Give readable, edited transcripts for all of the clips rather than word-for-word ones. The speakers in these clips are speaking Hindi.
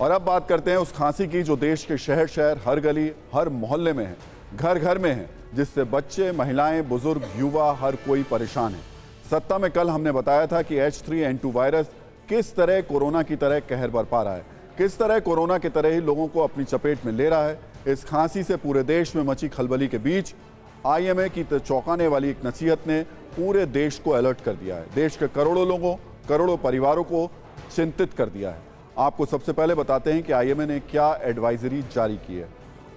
और अब बात करते हैं उस खांसी की जो देश के शहर शहर, हर गली, हर मोहल्ले में है, घर घर में है, जिससे बच्चे, महिलाएं, बुजुर्ग, युवा, हर कोई परेशान है। सत्ता में कल हमने बताया था कि H3N2 वायरस किस तरह कोरोना की तरह कहर बरपा रहा है, किस तरह कोरोना की तरह ही लोगों को अपनी चपेट में ले रहा है। इस खांसी से पूरे देश में मची खलबली के बीच IMA की चौंकाने वाली एक नसीहत ने पूरे देश को अलर्ट कर दिया है। देश के करोड़ों लोगों, करोड़ों परिवारों को चिंतित कर दिया है। आपको सबसे पहले बताते हैं कि IMA ने क्या एडवाइजरी जारी की है।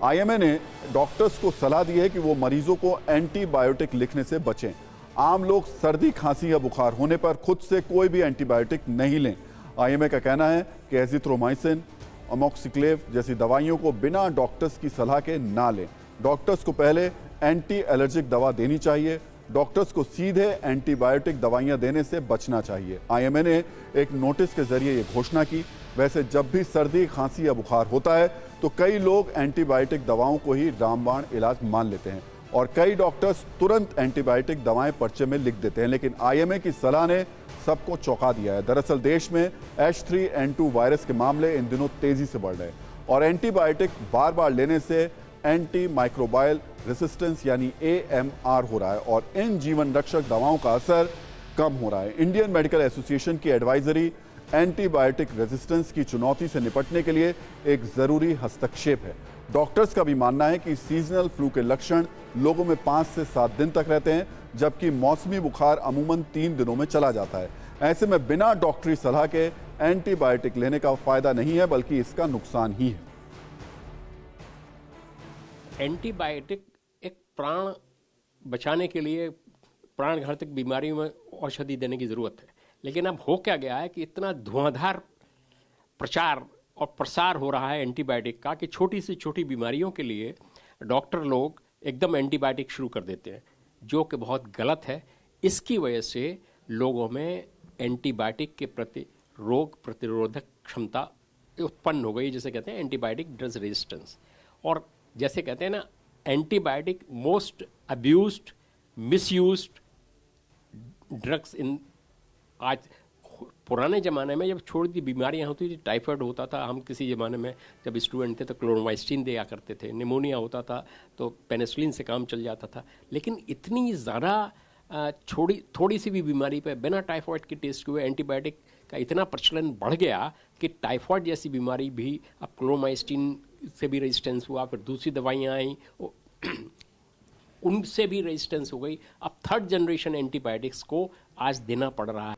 IMA ने डॉक्टर्स को सलाह दी है कि वो मरीजों को एंटीबायोटिक लिखने से बचें। आम लोग सर्दी, खांसी या बुखार होने पर खुद से कोई भी एंटीबायोटिक नहीं लें। IMA का कहना है कि एजिथ्रोमाइसिन, अमोक्सिक्लेव जैसी दवाइयों को बिना डॉक्टर्स की सलाह के ना लें। डॉक्टर्स को पहले एंटी एलर्जिक दवा देनी चाहिए। डॉक्टर्स को सीधे एंटीबायोटिक दवाइयां देने से बचना चाहिए। IMA ने एक नोटिस के जरिए ये घोषणा की। वैसे जब भी सर्दी, खांसी या बुखार होता है तो कई लोग एंटीबायोटिक दवाओं को ही रामबाण इलाज मान लेते हैं और कई डॉक्टर्स तुरंत एंटीबायोटिक दवाएं पर्चे में लिख देते हैं। लेकिन IMA की सलाह ने सबको चौंका दिया है। दरअसल देश में H3N2 वायरस के मामले इन दिनों तेजी से बढ़ रहे हैं और एंटीबायोटिक बार बार लेने से एंटी माइक्रोबायल रेसिस्टेंस यानी AMR हो रहा है और इन जीवन रक्षक दवाओं का असर कम हो रहा है। इंडियन मेडिकल एसोसिएशन की एडवाइजरी एंटीबायोटिक रेजिस्टेंस की चुनौती से निपटने के लिए एक जरूरी हस्तक्षेप है। डॉक्टर्स का भी मानना है कि सीजनल फ्लू के लक्षण लोगों में 5 से 7 दिन तक रहते हैं, जबकि मौसमी बुखार अमूमन 3 दिनों में चला जाता है। ऐसे में बिना डॉक्टरी सलाह के एंटीबायोटिक लेने का फायदा नहीं है, बल्कि इसका नुकसान ही है। एंटीबायोटिक एक प्राण बचाने के लिए प्राण घातक बीमारियों में औषधि देने की जरूरत है, लेकिन अब हो क्या गया है कि इतना धुआंधार प्रचार और प्रसार हो रहा है एंटीबायोटिक का कि छोटी से छोटी बीमारियों के लिए डॉक्टर लोग एकदम एंटीबायोटिक शुरू कर देते हैं, जो कि बहुत गलत है। इसकी वजह से लोगों में एंटीबायोटिक के प्रति रोग प्रतिरोधक क्षमता उत्पन्न हो गई, जिसे कहते हैं एंटीबायोटिक ड्रग रेजिस्टेंस। और जैसे कहते हैं ना, antibiotic most abused, misused drugs in. आज पुराने ज़माने में जब छोटी सी बीमारियां होती थी, टाइफाइड होता था, हम किसी ज़माने में जब स्टूडेंट थे तो क्लोरोमाइसिन दिया करते थे, निमोनिया होता था तो पेनिसिलिन से काम चल जाता था। लेकिन इतनी ज़्यादा थोड़ी सी भी बीमारी पे बिना टाइफाइड के टेस्ट हुए एंटीबायोटिक का इतना प्रचलन बढ़ गया कि टाइफाइड जैसी बीमारी भी अब क्लोरोमाइसिन से भी रेजिस्टेंस हुआ, फिर दूसरी दवाइयाँ आई उनसे भी रेजिस्टेंस हो गई। अब 3rd जनरेशन एंटीबायोटिक्स को आज देना पड़ रहा है।